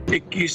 21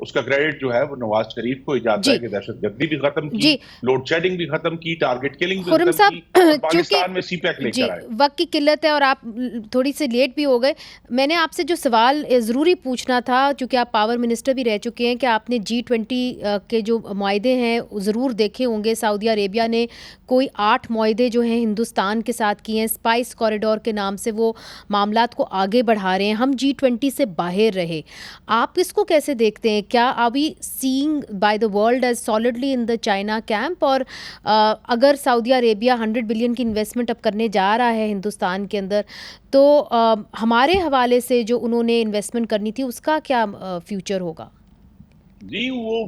اس کا کریڈٹ جو ہے وہ نواز شریف کو جاتا ہے کہ دہشت گردی بھی ختم کی, لوڈ شیڈنگ بھی ختم کی, ٹارگٹ کلنگ بھی ختم کی, پاکستان میں سی پیک لے کر آئے. وقت کی قلت ہے اور آپ تھوڑی سی لیٹ بھی ہو گئے. میں نے آپ سے جو سوال ضروری پوچھنا تھا, چونکہ آپ پاور منسٹر بھی رہ چکے ہیں, کہ آپ نے G20 کے جو معاہدے ہیں ضرور دیکھے ہوں گے. سعودی عربیہ نے کوئی 8 معاہدے جو ہیں ہندوستان کے ساتھ کیے ہیں, اسپائس کوریڈور کے نام سے وہ معاملات کو آگے بڑھا رہے ہیں. ہم G20 سے باہر رہے, آپ اس کو کیسے دیکھتے ہیں؟ کیا ابھی seen by the world as solidly in the China camp, اور اگر سعودی عربیہ 100 بلین کی انویسٹمنٹ اب کرنے جا رہا ہے ہندوستان کے اندر, تو ہمارے حوالے سے جو انہوں نے انویسٹمنٹ کرنی تھی اس کا کیا فیوچر ہوگا؟ جی, وہ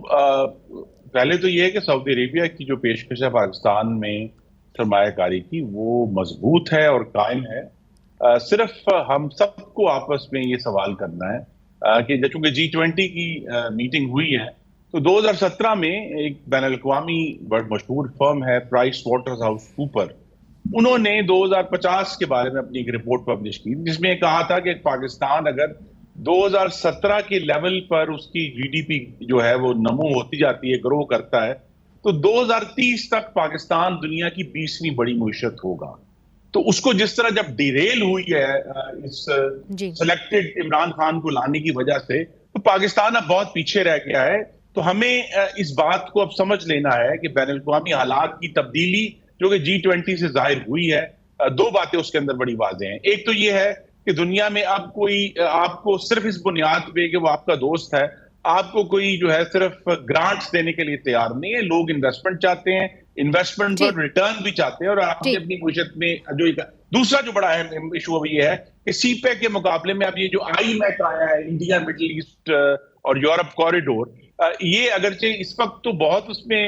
پہلے تو یہ ہے کہ سعودی عربیہ کی جو پیشکش ہے پاکستان میں سرمایہ کاری کی, وہ مضبوط ہے اور قائم ہے. صرف ہم سب کو آپس میں یہ سوال کرنا ہے کہ چونکہ G20 کی میٹنگ ہوئی ہے, تو 2017 میں ایک بین الاقوامی بڑا مشہور فرم ہے پرائس واٹرز ہاؤس کوپر, انہوں نے 2050 کے بارے میں اپنی ایک رپورٹ پبلش کی, جس میں کہا تھا کہ پاکستان اگر 2017 کے لیول پر اس کی GDP جو ہے وہ نمو ہوتی جاتی ہے, گرو کرتا ہے, تو 2030 تک پاکستان دنیا کی 20ویں بڑی معیشت ہوگا. تو اس کو جس طرح جب ڈیریل ہوئی ہے اس سلیکٹڈ عمران خان کو لانے کی وجہ سے, تو پاکستان اب بہت پیچھے رہ گیا ہے. تو ہمیں اس بات کو اب سمجھ لینا ہے کہ بین الاقوامی حالات کی تبدیلی جو کہ G20 سے ظاہر ہوئی ہے, 2 باتیں اس کے اندر بڑی واضح ہیں. ایک تو یہ ہے کہ دنیا میں اب کوئی آپ کو صرف اس بنیاد پہ کہ وہ آپ کا دوست ہے, آپ کو کوئی جو ہے صرف گرانٹس دینے کے لیے تیار نہیں ہے. لوگ انویسٹمنٹ چاہتے ہیں, انویسٹمنٹ پر ریٹرن بھی چاہتے ہیں, اور آپ کی اپنی معیشت میں جو دوسرا جو بڑا اہم ایشو اب یہ ہے کہ سی پیک کے مقابلے میں اب یہ جو آئی میک آیا ہے, انڈیا مڈل ایسٹ اور یورپ کوریڈور, یہ اگرچہ اس وقت تو بہت اس میں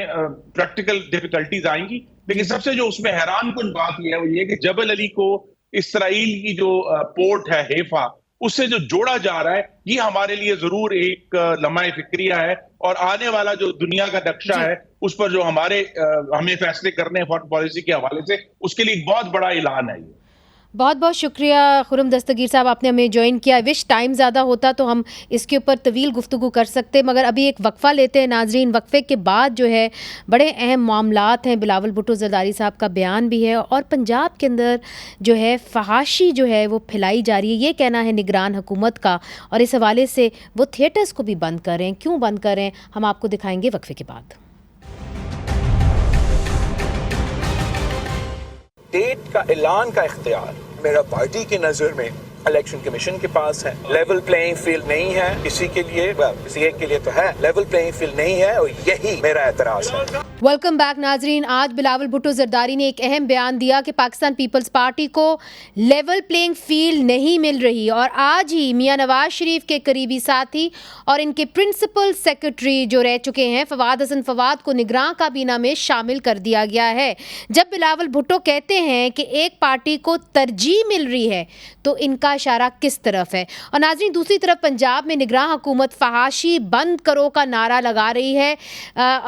پریکٹیکل ڈیفیکلٹیز آئیں گی, لیکن سب سے جو اس میں حیران کن بات یہ ہے وہ یہ کہ جبل علی کو اسرائیل کی جو پورٹ ہے حیفا, اس سے جو جوڑا جا رہا ہے, یہ ہمارے لیے ضرور ایک لمحہ فکریہ ہے, اور آنے والا جو دنیا کا نقشہ ہے اس پر جو ہمیں فیصلے کرنے ہیں فارن پالیسی کے حوالے سے, اس کے لیے ایک بہت بڑا اعلان ہے. بہت بہت شکریہ خرم دستگیر صاحب, آپ نے ہمیں جوائن کیا. وش ٹائم زیادہ ہوتا تو ہم اس کے اوپر طویل گفتگو کر سکتے, مگر ابھی ایک وقفہ لیتے ہیں ناظرین. وقفے کے بعد جو ہے بڑے اہم معاملات ہیں. بلاول بھٹو زرداری صاحب کا بیان بھی ہے, اور پنجاب کے اندر جو ہے فحاشی جو ہے وہ پھیلائی جا رہی ہے, یہ کہنا ہے نگران حکومت کا, اور اس حوالے سے وہ تھیٹرز کو بھی بند کریں. کیوں بند کریں, ہم آپ کو دکھائیں گے وقفے کے بعد. ڈیٹ کا اعلان کا اختیار میرا پارٹی کی نظر میں الیکشن کمیشن کے پاس ہے. لیول پلینگ فیلڈ نہیں ہے کسی کے لیے, کسی ایک کے لیے تو ہے, لیول پلینگ فیلڈ نہیں ہے, اور یہی میرا اعتراض ہے. ویلکم بیک ناظرین. آج بلاول بھٹو زرداری نے ایک اہم بیان دیا کہ پاکستان پیپلز پارٹی کو لیول پلینگ فیلڈ نہیں مل رہی, اور آج ہی میاں نواز شریف کے قریبی ساتھی اور ان کے پرنسپل سیکرٹری جو رہ چکے ہیں فواد حسن فواد کو نگراں کابینہ میں شامل کر دیا گیا ہے. جب بلاول بھٹو کہتے ہیں کہ ایک پارٹی کو ترجیح مل رہی ہے, تو ان کا اشارہ کس طرف ہے؟ اور ناظرین, دوسری طرف پنجاب میں نگراں حکومت فحاشی بند کرو کا نعرہ لگا رہی ہے,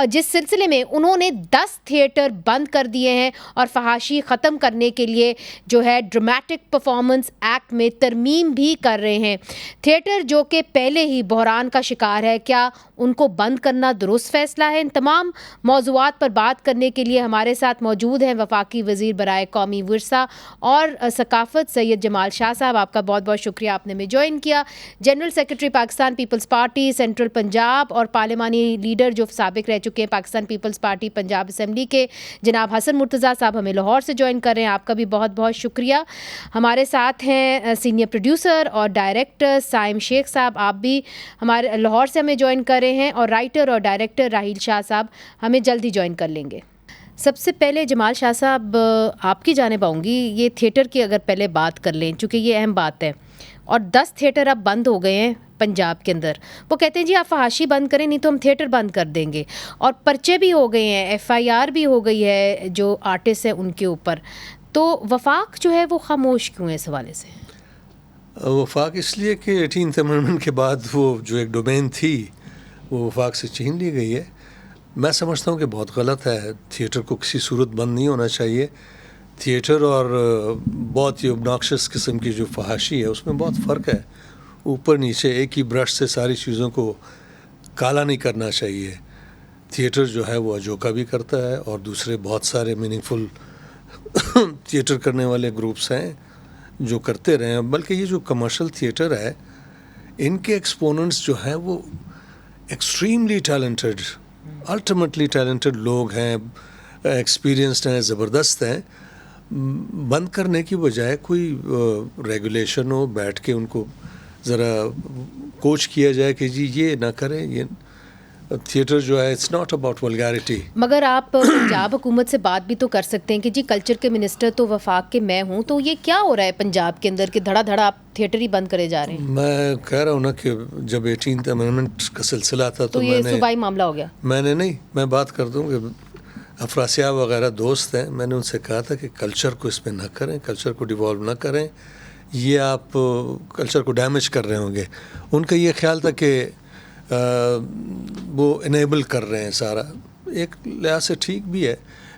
جس سلسلے میں انہوں نے 10 تھیٹر بند کر دیے ہیں, اور فحاشی ختم کرنے کے لیے جو ہے ڈرمیٹک پرفارمنس ایکٹ میں ترمیم بھی کر رہے ہیں. تھیٹر جو کہ پہلے ہی بحران کا شکار ہے, کیا ان کو بند کرنا درست فیصلہ ہے؟ ان تمام موضوعات پر بات کرنے کے لیے ہمارے ساتھ موجود ہیں وفاقی وزیر برائے قومی ورثہ اور ثقافت سید جمال شاہ صاحب. آپ کا بہت بہت شکریہ, آپ نے ہمیں جوائن کیا. General secretary Pakistan Peoples Party central Punjab اور پارلیمانی لیڈر جو سابق رہ چکے ہیں Pakistan Peoples Party Punjab assembly کے جناب حسن مرتضیٰ صاحب ہمیں لاہور سے جوائن کر رہے ہیں. آپ کا بھی بہت بہت شکریہ. ہمارے ساتھ ہیں سینئر پروڈیوسر اور ڈائریکٹر سائم شیخ صاحب, آپ بھی ہمارے لاہور سے ہمیں جوائن کر رہے ہیں, اور رائٹر اور ڈائریکٹر راہیل شاہ صاحب ہمیں جلد ہی جوائن کر لیں گے. سب سے پہلے جمال شاہ صاحب آپ کی جانب آؤں گی. یہ تھیٹر کی اگر پہلے بات کر لیں, چونکہ یہ اہم بات ہے, اور 10 تھیٹر اب بند ہو گئے ہیں پنجاب کے اندر. وہ کہتے ہیں جی آپ فحاشی بند کریں, نہیں تو ہم تھیٹر بند کر دیں گے, اور پرچے بھی ہو گئے ہیں, FIR بھی ہو گئی ہے جو آرٹسٹ ہیں ان کے اوپر. تو وفاق جو ہے وہ خاموش کیوں ہے اس حوالے سے؟ وفاق اس لیے کہ 18th امنڈمنٹ کے بعد وہ جو ایک ڈومین تھی وہ وفاق سے چھین لی گئی ہے. میں سمجھتا ہوں کہ بہت غلط ہے. تھیٹر کو کسی صورت بند نہیں ہونا چاہیے. تھیٹر اور بہت ہی obnoxious قسم کی جو فحاشی ہے اس میں بہت فرق ہے. اوپر نیچے ایک ہی برش سے ساری چیزوں کو کالا نہیں کرنا چاہیے. تھیٹر جو ہے وہ اجوکا بھی کرتا ہے اور دوسرے بہت سارے میننگ فل تھیٹر کرنے والے گروپس ہیں جو کرتے رہے ہیں. بلکہ یہ جو کمرشل تھیٹر ہے ان کے ایکسپوننٹس جو ہیں وہ ایکسٹریملی ٹیلنٹڈ الٹیمیٹلی ٹیلنٹڈ لوگ ہیں, ایکسپیرینسڈ ہیں, زبردست ہیں. بند کرنے کی بجائے کوئی ریگولیشن ہو, بیٹھ کے ان کو ذرا کوچ کیا جائے کہ جی یہ نہ کریں. یہ تھیٹر جو ہے اٹس ناٹ اباؤٹ ولگیرٹی. مگر آپ پنجاب حکومت سے بات بھی تو کر سکتے ہیں کہ جی کلچر کے منسٹر تو وفاق کے میں ہوں, تو یہ کیا ہو رہا ہے پنجاب کے اندر کہ دھڑا دھڑا آپ تھیٹر ہی بند کرے جا رہے ہیں؟ میں کہہ رہا ہوں نا کہ جب 18th امینڈمنٹ کا سلسلہ تھا تو یہ صوبائی معاملہ ہو گیا. میں نے نہیں, میں بات کر دوں کہ افراسیاب وغیرہ دوست ہیں, میں نے ان سے کہا تھا کہ کلچر کو اس پہ نہ کریں, کلچر کو ڈیوالو نہ کریں, یہ آپ کلچر کو ڈیمیج کر رہے ہوں گے. ان کا یہ خیال تھا کہ وہ انیبل کر رہے ہیں سارا. ایک لحاظ سے ٹھیک بھی ہے,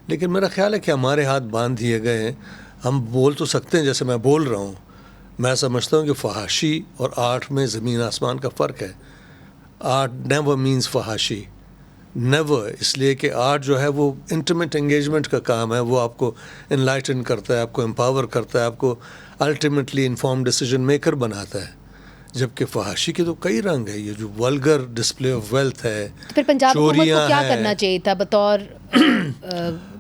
لیکن میرا خیال ہے کہ ہمارے ہاتھ باندھ دیے گئے ہیں. ہم بول تو سکتے ہیں جیسے میں بول رہا ہوں. میں سمجھتا ہوں کہ فحاشی اور آرٹ میں زمین آسمان کا فرق ہے. آرٹ نیور مینز فحاشی, نیور. اس لیے کہ آرٹ جو ہے وہ انٹیمیٹ انگیجمنٹ کا کام ہے, وہ آپ کو انلائٹن کرتا ہے, آپ کو امپاور کرتا ہے, آپ کو الٹیمیٹلی انفارم ڈیسیجن میکر بناتا ہے. جبکہ فحاشی کے تو کئی رنگ ہے. یہ جو ولگر ڈسپلے آف ویلتھ ہے, پھر پنجاب حکومت کو کیا کرنا چاہیے تھا بطور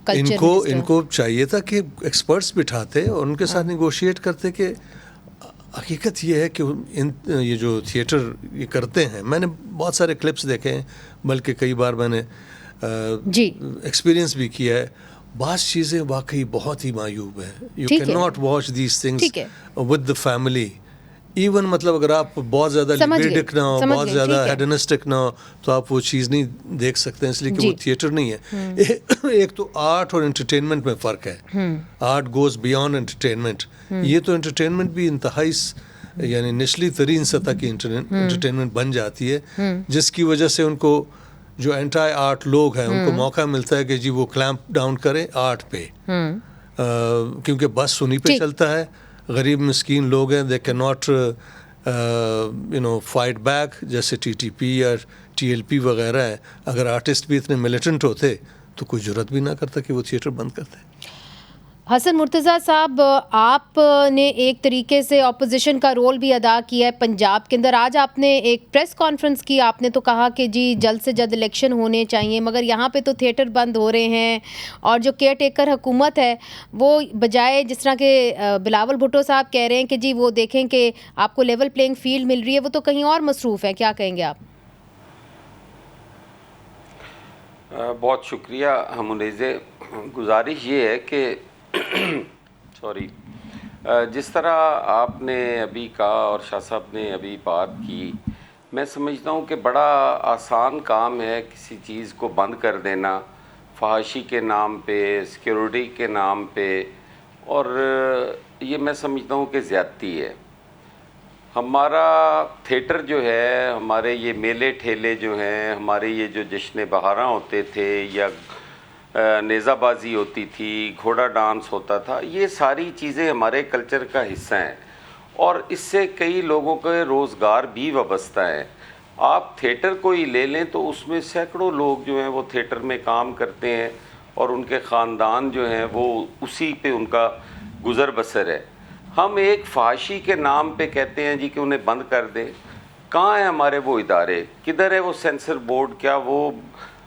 ان کو چاہیے تھا کہ ایکسپرٹس بٹھاتے اور ان کے ساتھ نیگوشیٹ کرتے کہ حقیقت یہ ہے کہ یہ جو تھیٹر یہ کرتے ہیں, میں نے بہت سارے کلپس دیکھے ہیں, بلکہ کئی بار میں نے ایکسپیرینس بھی کیا ہے. بعض چیزیں واقعی بہت ہی معیوب ہیں. You can not watch these things with the family. Even مطلب اگر آپ بہت زیادہ لیبیڈک نہ ہو, بہت زیادہ ہیڈنسٹک نہ ہو, تو آپ وہ چیز نہیں دیکھ سکتے ہیں, اس لیے کہ وہ تھیٹر نہیں ہے. ایک تو آرٹ اور انٹرٹینمنٹ میں فرق ہے. Art goes beyond entertainment. یہ تو انٹرٹینمنٹ بھی انتہائی یعنی نچلی ترین سطح کی انٹرٹینمنٹ بن جاتی ہے, جس کی وجہ سے ان کو جو اینٹائی آرٹ لوگ ہیں ان کو موقع ملتا ہے کہ جی وہ کلیمپ ڈاؤن کریں آرٹ پہ, کیونکہ بس انہیں پہ چلتا ہے. غریب مسکین لوگ ہیں, they can not fight back, جیسے ٹی ٹی پی یا ٹی ایل پی وغیرہ ہیں. اگر آرٹسٹ بھی اتنے ملیٹنٹ ہوتے تو کوئی جرت بھی نہ کرتا کہ وہ تھیٹر بند کرتے. حسن مرتضیٰ صاحب, آپ نے ایک طریقے سے اپوزیشن کا رول بھی ادا کیا ہے پنجاب کے اندر. آج آپ نے ایک پریس کانفرنس کی, آپ نے تو کہا کہ جی جلد سے جلد الیکشن ہونے چاہیے, مگر یہاں پہ تو تھیٹر بند ہو رہے ہیں. اور جو کیئر ٹیکر حکومت ہے وہ بجائے جس طرح کے بلاول بھٹو صاحب کہہ رہے ہیں کہ جی وہ دیکھیں کہ آپ کو لیول پلینگ فیلڈ مل رہی ہے, وہ تو کہیں اور مصروف ہے. کیا کہیں گے آپ؟ بہت شکریہ ہمونیزے. گزارش یہ ہے کہ جس طرح آپ نے ابھی کہا اور شاہ صاحب نے ابھی بات کی, میں سمجھتا ہوں کہ بڑا آسان کام ہے کسی چیز کو بند کر دینا فحاشی کے نام پہ, سیکیورٹی کے نام پہ, اور یہ میں سمجھتا ہوں کہ زیادتی ہے. ہمارا تھیٹر جو ہے, ہمارے یہ میلے ٹھیلے جو ہیں, ہمارے یہ جو جشن بہاراں ہوتے تھے یا نیزہ بازی ہوتی تھی, گھوڑا ڈانس ہوتا تھا, یہ ساری چیزیں ہمارے کلچر کا حصہ ہیں اور اس سے کئی لوگوں کے روزگار بھی وابستہ ہیں. آپ تھیٹر کو ہی لے لیں تو اس میں سینکڑوں لوگ جو ہیں وہ تھیٹر میں کام کرتے ہیں اور ان کے خاندان جو ہیں وہ اسی پہ ان کا گزر بسر ہے. ہم ایک فحاشی کے نام پہ کہتے ہیں جی کہ انہیں بند کر دیں. کہاں ہیں ہمارے وہ ادارے, کدھر ہے وہ سینسر بورڈ؟ کیا وہ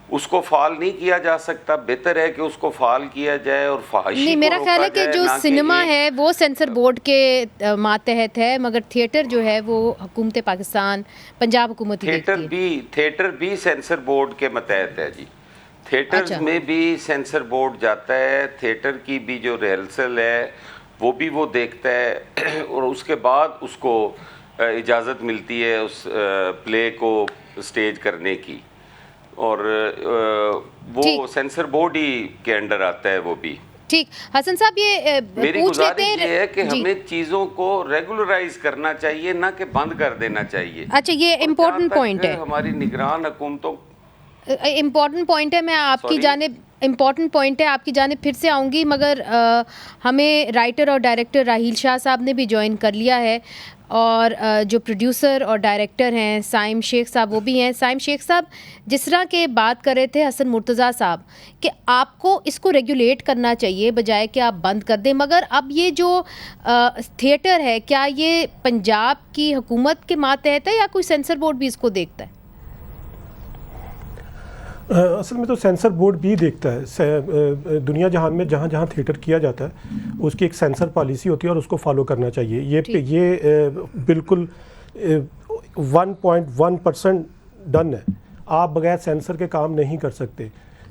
اس کو فعال نہیں کیا جا سکتا؟ بہتر ہے کہ اس کو فعال کیا جائے اور فحاشی نہیں, میرا خیال ہے کہ جو سنیما ہے وہ سینسر بورڈ کے ماتحت ہے, مگر تھیٹر جو ہے وہ حکومت پاکستان پنجاب حکومت تھیٹر بھی سینسر بورڈ کے ماتحت ہے جی. تھیٹر میں بھی سینسر بورڈ جاتا ہے, تھیٹر کی بھی جو ریہرسل ہے وہ بھی وہ دیکھتا ہے اور اس کے بعد اس کو اجازت ملتی ہے اس پلے کو اسٹیج کرنے کی, اور وہ سینسر بورڈ ہی کے انڈر آتا ہے وہ بھی. ٹھیک. حسن صاحب, یہ میری گزارش یہ ہے کہ ہمیں چیزوں کو ریگولرائز کرنا چاہیے, نہ کہ بند کر دینا چاہیے. اچھا, یہ امپورٹنٹ پوائنٹ ہے, ہماری نگران حکومتوں امپورٹنٹ پوائنٹ ہے. میں آپ کی جانب امپورٹنٹ پوائنٹ ہے آپ کی جانب پھر سے آؤں گی, مگر ہمیں رائٹر اور ڈائریکٹر راہیل شاہ صاحب نے بھی جوائن کر لیا ہے. اور جو پروڈیوسر اور ڈائریکٹر ہیں سائم شیخ صاحب وہ بھی ہیں. سائم شیخ صاحب جس طرح کے بات کر رہے تھے حسن مرتضیٰ صاحب کہ آپ کو اس کو ریگولیٹ کرنا چاہیے بجائے کہ آپ بند کر دیں, مگر اب یہ جو تھیٹر ہے کیا یہ پنجاب کی حکومت کے ماتحت ہے یا کوئی سینسر بورڈ بھی اس کو دیکھتا ہے؟ اصل میں تو سینسر بورڈ بھی دیکھتا ہے. دنیا جہان میں جہاں جہاں تھیٹر کیا جاتا ہے اس کی ایک سینسر پالیسی ہوتی ہے اور اس کو فالو کرنا چاہیے. یہ بالکل 1.1% ڈن ہے. آپ بغیر سینسر کے کام نہیں کر سکتے.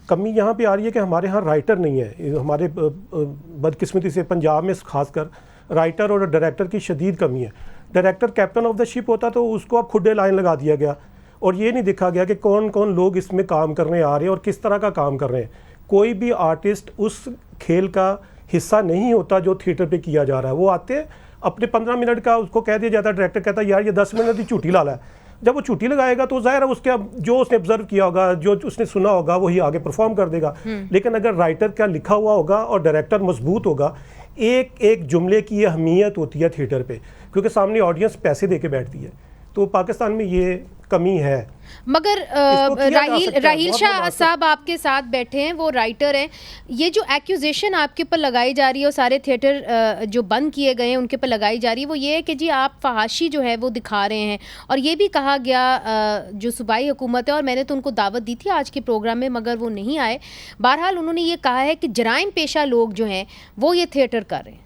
کمی یہاں پہ آ رہی ہے کہ ہمارے ہاں رائٹر نہیں ہے. ہمارے بدقسمتی سے پنجاب میں خاص کر رائٹر اور ڈائریکٹر کی شدید کمی ہے. ڈائریکٹر کیپٹن آف دا شپ ہوتا تو اس کو اب کھڈے لائن لگا دیا گیا اور یہ نہیں دیکھا گیا کہ کون کون لوگ اس میں کام کرنے آ رہے ہیں اور کس طرح کا کام کر رہے ہیں. کوئی بھی آرٹسٹ اس کھیل کا حصہ نہیں ہوتا جو تھیٹر پہ کیا جا رہا ہے. وہ آتے ہیں اپنے 15 منٹ کا اس کو کہہ دیا جاتا ہے, ڈائریکٹر کہتا ہے یار یہ 10 منٹ کی چھٹی لا ہے. جب وہ چھٹی لگائے گا تو ظاہر ہے اس کے جو اس نے آبزرو کیا ہوگا جو اس نے سنا ہوگا وہی آگے پرفارم کر دے گا. لیکن اگر رائٹر کا لکھا ہوا ہوگا اور ڈائریکٹر مضبوط ہوگا, ایک جملے کی اہمیت ہوتی ہے تھیٹر پہ کیونکہ سامنے آڈینس پیسے دے کے بیٹھتی ہے. تو پاکستان میں یہ کمی ہے. مگر راہیل شاہ صاحب آپ کے ساتھ بیٹھے ہیں, وہ رائٹر ہیں. یہ جو ایکوزیشن آپ کے اوپر لگائی جا رہی ہے اور سارے تھیٹر جو بند کیے گئے ہیں ان کے اوپر لگائی جا رہی ہے وہ یہ ہے کہ جی آپ فحاشی جو ہے وہ دکھا رہے ہیں. اور یہ بھی کہا گیا جو صوبائی حکومت ہے, اور میں نے تو ان کو دعوت دی تھی آج کے پروگرام میں مگر وہ نہیں آئے. بہرحال انہوں نے یہ کہا ہے کہ جرائم پیشہ لوگ جو ہیں وہ یہ تھیٹر کر رہے ہیں.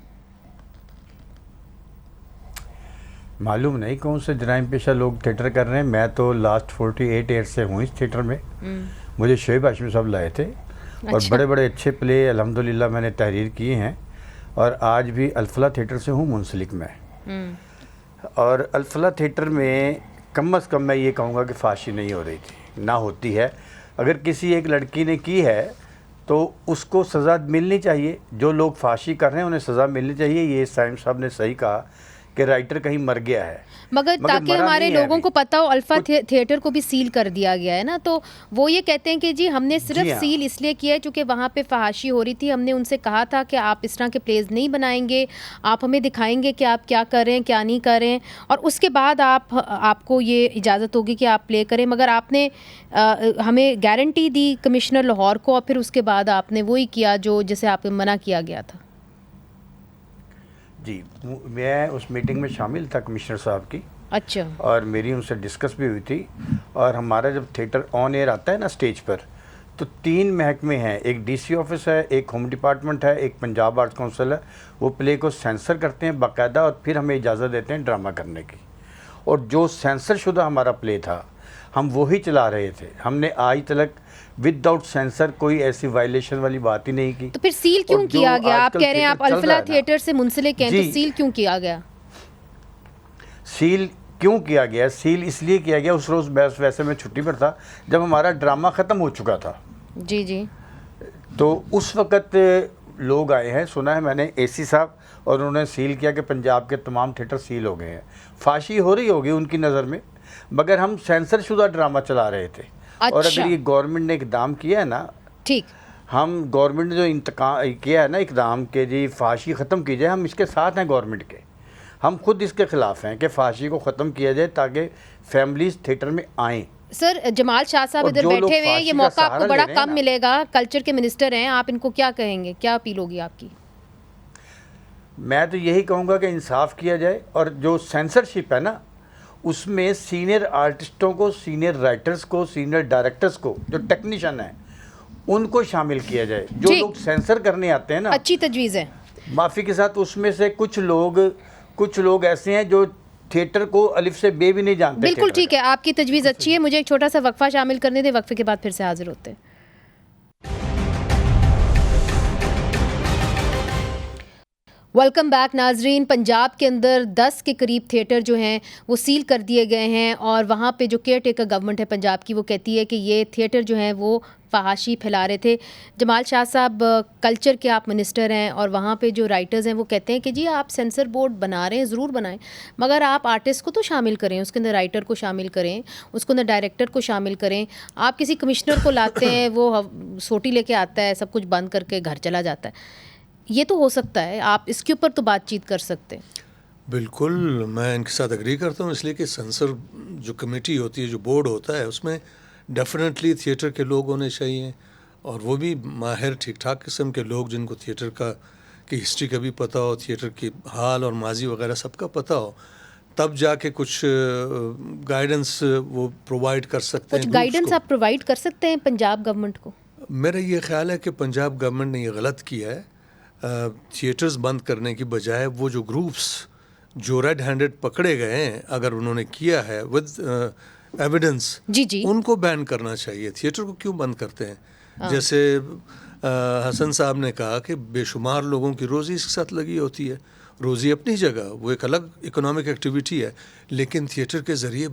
معلوم نہیں کون سے جرائم پیشہ لوگ تھیٹر کر رہے ہیں. میں تو لاسٹ 48 ایئر سے ہوں اس تھیٹر میں. مجھے شعیب ہاشمی صاحب لائے تھے اور بڑے بڑے اچھے پلے الحمدللہ میں نے تحریر کیے ہیں اور آج بھی الفلاح تھیٹر سے ہوں منسلک میں. اور الفلاح تھیٹر میں کم از کم میں یہ کہوں گا کہ فحاشی نہیں ہو رہی تھی, نہ ہوتی ہے. اگر کسی ایک لڑکی نے کی ہے تو اس کو سزا ملنی چاہیے. جو لوگ فحاشی کر رہے ہیں انہیں سزا ملنی چاہیے. یہ سائم صاحب نے صحیح کہا کہ رائٹر کہیں مر گیا ہے, مگر تاکہ ہمارے لوگوں کو پتہ ہو الفا تھیٹر کو بھی سیل کر دیا گیا ہے نا. تو وہ یہ کہتے ہیں کہ جی ہم نے صرف سیل اس لیے کیا ہے چونکہ وہاں پہ فحاشی ہو رہی تھی. ہم نے ان سے کہا تھا کہ آپ اس طرح کے پلیز نہیں بنائیں گے, آپ ہمیں دکھائیں گے کہ آپ کیا کر رہے ہیں کیا نہیں کر رہے ہیں اور اس کے بعد آپ کو یہ اجازت ہوگی کہ آپ پلے کریں. مگر آپ نے ہمیں گارنٹی دی کمشنر لاہور کو اور پھر اس کے بعد آپ نے وہی کیا جو جسے آپ کو منع کیا گیا تھا. جی میں اس میٹنگ میں شامل تھا کمشنر صاحب کی. اچھا. اور میری ان سے ڈسکس بھی ہوئی تھی. اور ہمارا جب تھیٹر آن ایئر آتا ہے نا اسٹیج پر تو 3 محکمے ہیں, ایک ڈی سی آفس ہے, ایک ہوم ڈپارٹمنٹ ہے, ایک پنجاب آرٹس کونسل ہے. وہ پلے کو سینسر کرتے ہیں باقاعدہ اور پھر ہمیں اجازت دیتے ہیں ڈرامہ کرنے کی. اور جو سینسر شدہ ہمارا پلے تھا ہم وہی چلا رہے تھے. ہم نے آج تک ود آؤٹ سینسر کوئی ایسی وائلیشن والی بات ہی نہیں کی. تو پھر سیل کیوں کیا گیا؟ آپ کہہ رہے ہیں آپ الفلاح تھیٹر سے منسلک ہیں, تو سیل کیوں کیا گیا؟ سیل کیوں کیا گیا؟ سیل اس لیے کیا گیا, اس روز ویسے میں چھٹی پر تھا جب ہمارا ڈرامہ ختم ہو چکا تھا. جی جی. تو اس وقت لوگ آئے ہیں, سنا ہے میں نے اے سی صاحب, اور انہوں نے سیل کیا کہ پنجاب کے تمام تھیٹر سیل ہو گئے ہیں. فحاشی ہو رہی ہوگی ان کی نظر میں, مگر ہم سینسر شدہ ڈرامہ چلا رہے تھے. اور اگر یہ گورنمنٹ نے اقدام کیا ہے نا, ٹھیک, ہم گورنمنٹ نے جو انتقام کیا ہے نا اقدام کہ جی فحاشی ختم کی جائے, ہم اس کے ساتھ ہیں گورنمنٹ کے. ہم خود اس کے خلاف ہیں کہ فحاشی کو ختم کیا جائے تاکہ فیملیز تھیٹر میں آئیں. سر جمال شاہ صاحب ادھر بیٹھے ہوئے ہیں, یہ موقع آپ کو بڑا کم ملے گا, کلچر کے منسٹر ہیں, آپ ان کو کیا کہیں گے, کیا اپیل ہوگی آپ کی؟ میں تو یہی کہوں گا کہ انصاف کیا جائے. اور جو سینسرشپ ہے نا اس میں سینئر آرٹسٹوں کو, سینئر رائٹرز کو, سینئر ڈائریکٹرز کو, جو ٹیکنیشین ہیں ان کو شامل کیا جائے. جو لوگ سینسر کرنے آتے ہیں نا, اچھی تجویز ہے. معافی کے ساتھ اس میں سے کچھ لوگ ایسے ہیں جو تھیٹر کو الف سے بے بھی نہیں جانتے. بالکل ٹھیک ہے, آپ کی تجویز اچھی ہے. مجھے ایک چھوٹا سا وقفہ شامل کرنے دیں, وقفے کے بعد پھر سے حاضر ہوتے ہیں. ویلکم بیک ناظرین. پنجاب کے اندر 10 کے قریب تھیٹر جو ہیں وہ سیل کر دیے گئے ہیں اور وہاں پہ جو کیئر ٹیکر گورنمنٹ ہے پنجاب کی وہ کہتی ہے کہ یہ تھیٹر جو ہیں وہ فحاشی پھیلا رہے تھے. جمال شاہ صاحب کلچر کے آپ منسٹر ہیں اور وہاں پہ جو رائٹرز ہیں وہ کہتے ہیں کہ جی آپ سینسر بورڈ بنا رہے ہیں, ضرور بنائیں, مگر آپ آرٹسٹ کو تو شامل کریں, اس کے اندر رائٹر کو شامل کریں, اس کے اندر ڈائریکٹر کو شامل کریں. آپ کسی کمشنر کو لاتے ہیں, وہ سوٹی لے کے آتا ہے, سب کچھ بند کر کے گھر چلا جاتا ہے. یہ تو ہو سکتا ہے, آپ اس کے اوپر تو بات چیت کر سکتے ہیں. بالکل میں ان کے ساتھ اگری کرتا ہوں، اس لیے کہ سینسر جو کمیٹی ہوتی ہے، جو بورڈ ہوتا ہے، اس میں ڈیفینیٹلی تھیٹر کے لوگ ہونے چاہیے، اور وہ بھی ماہر ٹھیک ٹھاک قسم کے لوگ جن کو تھیٹر کی ہسٹری کا بھی پتہ ہو، تھیٹر کی حال اور ماضی وغیرہ سب کا پتہ ہو، تب جا کے کچھ گائیڈنس وہ پرووائڈ کر سکتے ہیں. کچھ گائیڈنس آپ پرووائڈ کر سکتے ہیں پنجاب گورنمنٹ کو؟ میرا یہ خیال ہے کہ پنجاب گورنمنٹ نے یہ غلط کیا ہے، تھیٹرز بند کرنے کی بجائے وہ جو گروپس جو ریڈ ہینڈڈ پکڑے گئے ہیں، اگر انہوں نے کیا ہے ود ایویڈنس، جی ان کو بین کرنا چاہیے. تھیٹر کو کیوں بند کرتے ہیں؟ جیسے حسن صاحب نے کہا کہ بے شمار لوگوں کی روزی اس کے ساتھ لگی ہوتی ہے، روزی اپنی جگہ وہ ایک الگ اکنامک ایکٹیویٹی ہے، لیکن تھیٹر کے ذریعے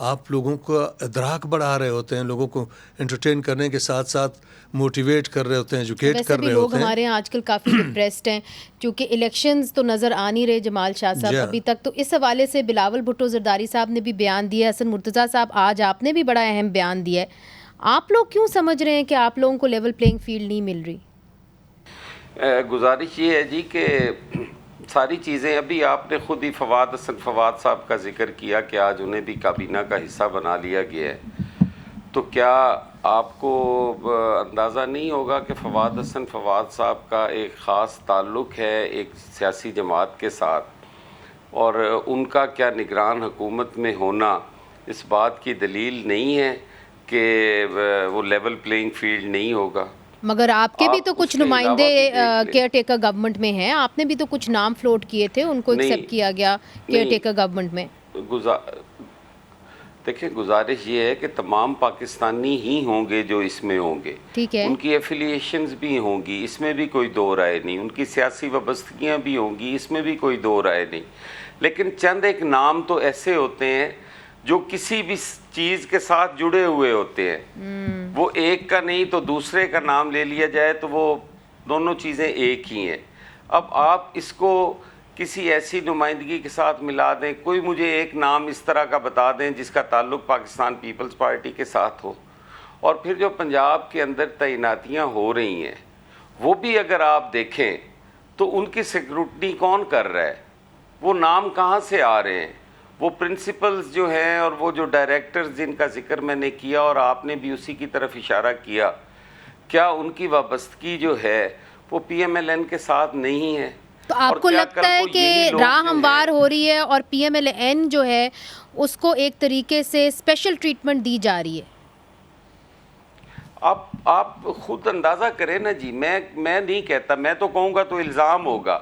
آپ لوگوں کا ادراک بڑھا رہے ہوتے ہیں، لوگوں کو انٹرٹین کرنے کے ساتھ ساتھ موٹیویٹ کر رہے ہوتے ہیں، ایجوکیٹ کر رہے ہوتے ہیں. لوگ ہمارے یہاں آج کل کافی ڈپریسڈ ہیں کیونکہ الیکشنز تو نظر آ نہیں رہے جمال شاہ صاحب ابھی تک. تو اس حوالے سے بلاول بھٹو زرداری صاحب نے بھی بیان دیا، حسن مرتضیٰ صاحب آج آپ نے بھی بڑا اہم بیان دیا ہے. آپ لوگ کیوں سمجھ رہے ہیں کہ آپ لوگوں کو لیول پلینگ فیلڈ نہیں مل رہی؟ گزارش یہ ہے جی کہ ساری چیزیں، ابھی آپ نے خود ہی حسن فواد صاحب کا ذکر کیا کہ آج انہیں بھی کابینہ کا حصہ بنا لیا گیا ہے. تو کیا آپ کو اندازہ نہیں ہوگا کہ حسن فواد صاحب کا ایک خاص تعلق ہے ایک سیاسی جماعت کے ساتھ، اور ان کا کیا نگران حکومت میں ہونا اس بات کی دلیل نہیں ہے کہ وہ لیول پلینگ فیلڈ نہیں ہوگا؟ مگر آپ کے بھی تو کچھ نمائندے کیئر ٹیکر گورنمنٹ میں ہیں، آپ نے بھی تو کچھ نام فلوٹ کیے تھے، ان کو ایکسیپٹ کیا گیا کیئر ٹیکر گورنمنٹ میں. دیکھیں گزارش یہ ہے کہ تمام پاکستانی ہی ہوں گے جو اس میں ہوں گے، ٹھیک ہے، ان کی ایفیلیشنز بھی ہوں گی، اس میں بھی کوئی دو رائے نہیں، ان کی سیاسی وابستگیاں بھی ہوں گی، اس میں بھی کوئی دو رائے نہیں. لیکن چند ایک نام تو ایسے ہوتے ہیں جو کسی بھی چیز کے ساتھ جڑے ہوئے ہوتے ہیں. وہ ایک کا نہیں تو دوسرے کا نام لے لیا جائے تو وہ دونوں چیزیں ایک ہی ہیں. اب آپ اس کو کسی ایسی نمائندگی کے ساتھ ملا دیں، کوئی مجھے ایک نام اس طرح کا بتا دیں جس کا تعلق پاکستان پیپلز پارٹی کے ساتھ ہو. اور پھر جو پنجاب کے اندر تعیناتیاں ہو رہی ہیں وہ بھی اگر آپ دیکھیں تو ان کی سیکورٹی کون کر رہا ہے؟ وہ نام کہاں سے آ رہے ہیں؟ وہ پرنسپلز جو ہیں اور وہ جو ڈائریکٹرز جن کا ذکر میں نے کیا اور آپ نے بھی اسی کی طرف اشارہ کیا، کیا ان کی وابستگی جو ہے وہ پی ایم ایل این کے ساتھ نہیں ہے؟ تو آپ کو لگتا ہے کہ راہ ہموار ہو رہی ہے اور پی ایم ایل این جو ہے اس کو ایک طریقے سے اسپیشل ٹریٹمنٹ دی جا رہی ہے؟ آپ خود اندازہ کریں نا جی. میں نہیں کہتا، میں تو کہوں گا تو الزام ہوگا.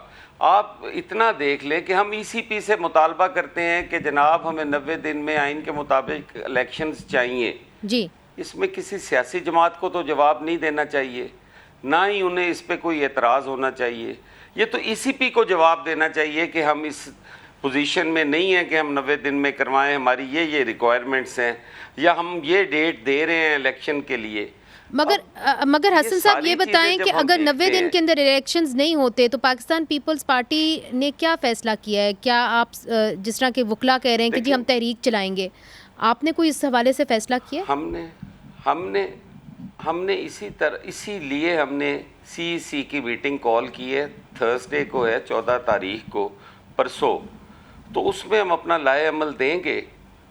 آپ اتنا دیکھ لیں کہ ہم ای سی پی سے مطالبہ کرتے ہیں کہ جناب ہمیں 90 دن میں آئین کے مطابق الیکشنز چاہیے جی. اس میں کسی سیاسی جماعت کو تو جواب نہیں دینا چاہیے، نہ ہی انہیں اس پہ کوئی اعتراض ہونا چاہیے. یہ تو ای سی پی کو جواب دینا چاہیے کہ ہم اس پوزیشن میں نہیں ہیں کہ ہم 90 دن میں کروائیں، ہماری یہ ریکوائرمنٹس ہیں، یا ہم یہ ڈیٹ دے رہے ہیں الیکشن کے لیے. مگر حسن صاحب یہ بتائیں کہ اگر 90 دن کے اندر الیکشنز نہیں ہوتے تو پاکستان پیپلز پارٹی نے کیا فیصلہ کیا ہے؟ کیا آپ جس طرح کے وکلا کہہ رہے ہیں کہ جی ہم تحریک چلائیں گے، آپ نے کوئی اس حوالے سے فیصلہ کیا؟ ہم نے اسی لیے ہم نے سی سی کی میٹنگ کال کی ہے، تھرسڈے کو ہے 14 تاریخ کو، پرسوں. تو اس میں ہم اپنا لائے عمل دیں گے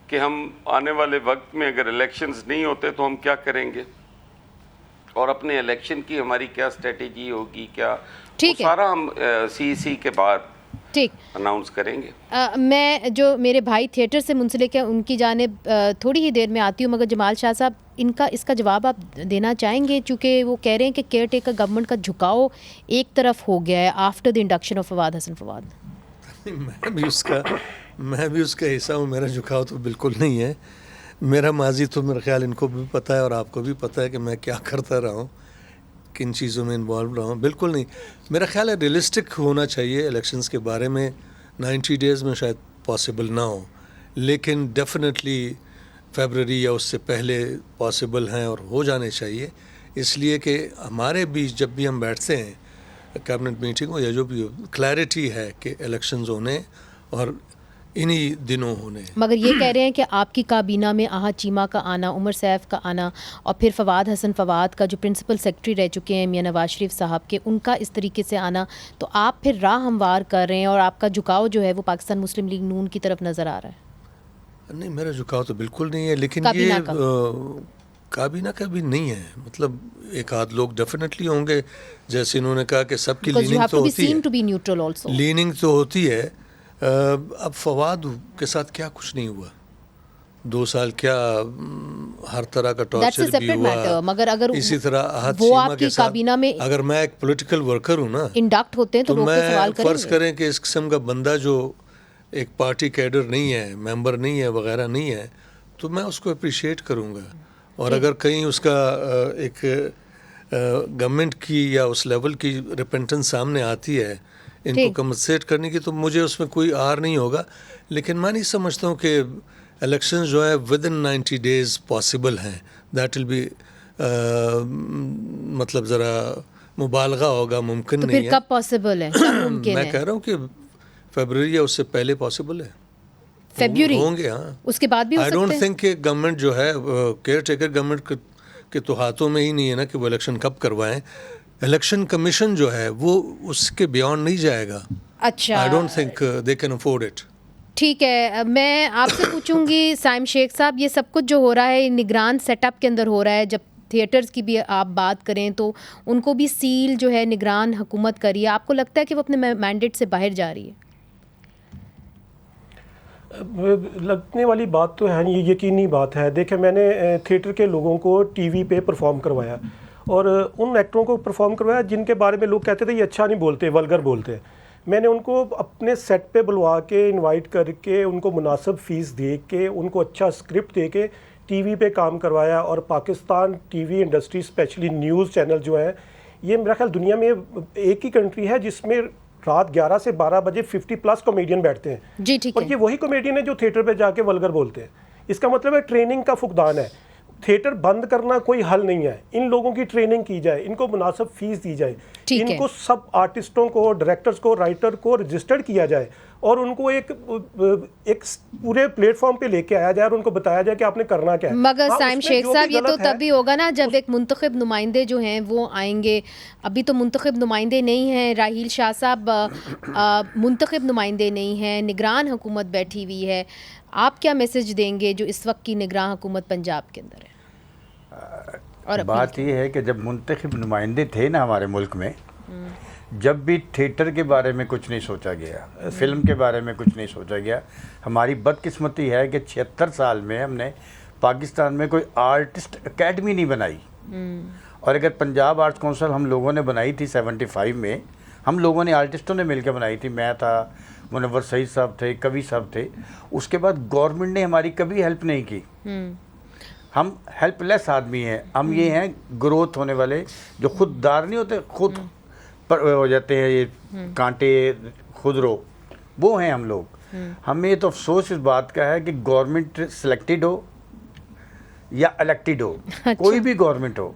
کہ ہم آنے والے وقت میں اگر الیکشنز نہیں ہوتے تو ہم کیا کریں گے، اور اپنے الیکشن کی ہماری کیا اسٹریٹجی ہوگی، کیا سارا ہم سی سی کے بعد اناؤنس کریں گے. میں جو میرے بھائی تھیٹر سے منسلک ہیں ان کی جانب تھوڑی ہی دیر میں آتی ہوں، مگر جمال شاہ صاحب اس کا جواب آپ دینا چاہیں گے؟ چونکہ وہ کہہ رہے ہیں کہ کیئر ٹیکر گورنمنٹ کا جھکاؤ ایک طرف ہو گیا ہے after the induction of Fawad Hassan Fawad. میں بھی اس کا حصہ ہوں، میرا جھکاؤ تو بالکل نہیں ہے. میرا ماضی تو میرا خیال ان کو بھی پتہ ہے اور آپ کو بھی پتہ ہے کہ میں کیا کرتا رہا ہوں، کن چیزوں میں انوالو رہا ہوں. بالکل نہیں. میرا خیال ہے ریئلسٹک ہونا چاہیے الیکشنز کے بارے میں. 90 ڈیز میں شاید پاسبل نہ ہو، لیکن ڈیفینیٹلی فیبرری یا اس سے پہلے پاسبل ہیں اور ہو جانے چاہیے. اس لیے کہ ہمارے بیچ جب بھی ہم بیٹھتے ہیں کیبنٹ میٹنگ ہو یا جو بھی ہو، کلیئرٹی ہے کہ الیکشنز ہونے اور انہی دنوں ہونے. مگر یہ کہہ رہے ہیں کہ آپ کی کابینہ میں آہا چیمہ کا آنا، عمر سیف کا آنا اور پھر فواد حسن فواد کا جو پرنسپل سیکرٹری رہ چکے ہیں میاں نواز شریف صاحب کے، ان کا اس طریقے سے آنا، تو آپ پھر راہ ہموار کر رہے ہیں اور آپ کا جھکاؤ جو ہے وہ پاکستان مسلم لیگ نون کی طرف نظر آ رہا ہے. نہیں، میرا جھکاؤ تو بالکل نہیں ہے، لیکن کابینہ یہ کا کابینہ کا بھی نہیں ہے. مطلب ایک آدھ لوگ ڈیفینیٹلی ہوں گے، جیسے انہوں نے کہا کہ سب کی because you لیننگ have تو to be ہوتی seen to ہے، be neutral also. لیننگ تو ہوتی ہے. اب فواد کے ساتھ کیا کچھ نہیں ہوا، 2 سال کیا ہر طرح کا That's a ٹارچر بھی separate matter. ہوا. مگر اگر اسی طرح احد وہ چیمہ آپ کی کے ساتھ کابینہ میں اگر میں ایک پولیٹیکل ورکر ہوں نا، انڈکٹ ہوتے ہیں تو تو لوگ تو میں سوال کریں فرض گے. کریں کہ اس قسم کا بندہ جو ایک پارٹی کیڈر نہیں ہے، ممبر نہیں ہے، وغیرہ نہیں ہے، تو میں اس کو اپریشیٹ کروں گا. اور اگر کہیں اس کا ایک گورنمنٹ کی یا اس لیول کی ریپنٹنس سامنے آتی ہے ان کو کمپنسیٹ کرنے کی، تو مجھے اس میں کوئی آر نہیں ہوگا. لیکن میں نہیں سمجھتا ہوں کہ الیکشن جو ہے ود ان 90 days پاسبل ہیں. دیٹ ول بی مطلب ذرا مبالغہ ہوگا، ممکن تو نہیں پھر ہے. کب پاسبل ہے؟ کیا ممکن میں ہے؟ کہہ رہا ہوں کہ فیبرری یا اس سے پہلے پاسبل ہے، فیبرری ہوں گے. ہاں، اس کے بعد بھی ہو آئی ڈونٹ سکتے ہیں. تھنک کہ گورنمنٹ جو ہے کیئر ٹیکر گورنمنٹ کے تو ہاتھوں میں ہی نہیں ہے نا کہ وہ الیکشن کب کروائیں. الیکشن کمیشن جو ہے وہ اس کے بیانڈ نہیں جائے گا. اچھا، I don't think they can afford it. ٹھیک ہے. میں آپ سے پوچھوں گی سائم شیخ صاحب، یہ سب کچھ جو ہو رہا ہے نگران سیٹ اپ کے اندر ہو رہا ہے. جب تھیٹرز کی بھی آپ بات کریں تو ان کو بھی سیل جو ہے نگران حکومت کری ہے. آپ کو لگتا ہے کہ وہ اپنے مینڈیٹ سے باہر جا رہی ہے؟ لگنے والی بات تو ہے، یہ یقینی بات ہے. دیکھیں، میں نے تھیٹر کے لوگوں کو ٹی وی پہ پرفارم کروایا اور ان ایکٹروں کو پرفارم کروایا جن کے بارے میں لوگ کہتے تھے یہ اچھا نہیں بولتے، ولگر بولتے. میں نے ان کو اپنے سیٹ پہ بلوا کے انوائٹ کر کے ان کو مناسب فیس دے کے ان کو اچھا اسکرپٹ دے کے ٹی وی پہ کام کروایا. اور Pakistan T V industry especially news channel جو ہیں، یہ میرا خیال دنیا میں ایک ہی کنٹری ہے جس میں رات 11 سے 12 بجے 50+ کامیڈین بیٹھتے ہیں. جی ٹھیک اور ہے. یہ وہی کامیڈین ہے جو تھیٹر پہ جا کے ولگر بولتے ہیں. اس کا مطلب ہے ٹریننگ کا فقدان ہے. تھیٹر بند کرنا کوئی حل نہیں ہے. ان لوگوں کی ٹریننگ کی جائے، ان کو مناسب فیس دی جائے، ان کو سب آرٹسٹوں کو، ڈائریکٹرز کو، رائٹر کو رجسٹرڈ کیا جائے اور ان کو ایک پورے پلیٹ فارم پہ لے کے آیا جائے اور ان کو بتایا جائے کہ آپ نے کرنا کیا ہے. مگر سائم شیخ صاحب، یہ تو تبھی ہوگا نا جب ایک منتخب نمائندے جو ہیں وہ آئیں گے. ابھی تو منتخب نمائندے نہیں ہیں. راحیل شاہ صاحب منتخب نمائندے نہیں ہیں، نگران حکومت بیٹھی ہوئی ہے. آپ کیا میسج دیں گے جو اس وقت کی نگراں حکومت پنجاب کے اندر ہے؟ اور بات یہ ہے کہ جب منتخب نمائندے تھے نا ہمارے ملک میں، جب بھی تھیٹر کے بارے میں کچھ نہیں سوچا گیا، فلم کے بارے میں کچھ نہیں سوچا گیا. ہماری بدقسمتی ہے کہ 76 سال میں ہم نے پاکستان میں کوئی آرٹسٹ اکیڈمی نہیں بنائی. اور اگر پنجاب آرٹس کونسل ہم لوگوں نے بنائی تھی 75 میں، ہم لوگوں نے آرٹسٹوں نے مل کے بنائی تھی. میں تھا، منور سعید صاحب تھے، کبھی صاحب تھے. اس کے بعد گورنمنٹ نے ہماری کبھی ہیلپ نہیں کی. ہم ہیلپ لیس آدمی ہیں. ہم یہ ہیں گروتھ ہونے والے جو خود دار نہیں ہوتے، خود پر ہو جاتے ہیں، یہ کانٹے خود رو، وہ ہیں ہم لوگ. ہمیں تو افسوس اس بات کا ہے کہ گورنمنٹ سلیکٹڈ ہو یا الیکٹڈ ہو، کوئی بھی گورنمنٹ ہو،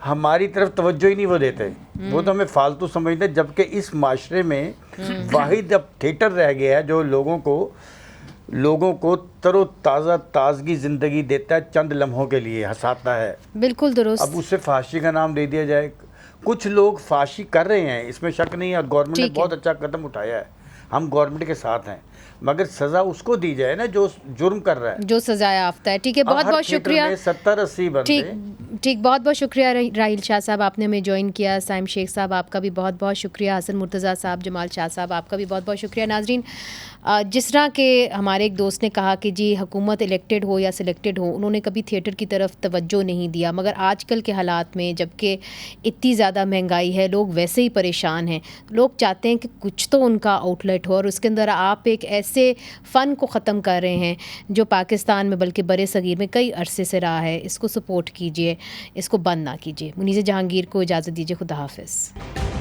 ہماری طرف توجہ ہی نہیں وہ دیتے. وہ تو ہمیں فالتو سمجھتے. جبکہ اس معاشرے میں واحد اب تھیٹر رہ گیا ہے جو لوگوں کو تر و تازہ تازگی زندگی دیتا ہے، چند لمحوں کے لیے ہنساتا ہے. بالکل درست. اب اسے فحاشی کا نام دے دیا جائے. کچھ لوگ فحاشی کر رہے ہیں، اس میں شک نہیں ہے، اور گورنمنٹ نے بہت اچھا قدم اٹھایا ہے. ہم گورنمنٹ کے ساتھ ہیں، مگر سزا اس کو دی جائے نا جو جرم کر رہا ہے، جو سزا یافتہ ہے. ٹھیک ہے، بہت بہت شکریہ. 70-80 بندے. ٹھیک، بہت بہت شکریہ راحیل شاہ صاحب، آپ نے ہمیں جوائن کیا. سائم شیخ صاحب، آپ کا بھی بہت بہت شکریہ. حسن مرتضیٰ صاحب، جمال شاہ صاحب، آپ کا بھی بہت بہت شکریہ. ناظرین، جس طرح کہ ہمارے ایک دوست نے کہا کہ جی حکومت الیکٹڈ ہو یا سلیکٹڈ ہو، انہوں نے کبھی تھیٹر کی طرف توجہ نہیں دیا. مگر آج کل کے حالات میں جب کہ اتنی زیادہ مہنگائی ہے، لوگ ویسے ہی پریشان ہیں، لوگ چاہتے ہیں کہ کچھ تو ان کا آؤٹ لیٹ ہو. اور اس کے اندر آپ ایک ایسے فن کو ختم کر رہے ہیں جو پاکستان میں بلکہ برِ صغیر میں کئی عرصے سے رہا ہے. اس کو سپورٹ کیجیے، اس کو بند نہ کیجیے. منیزہ جہانگیر کو اجازت دیجیے. خدا حافظ.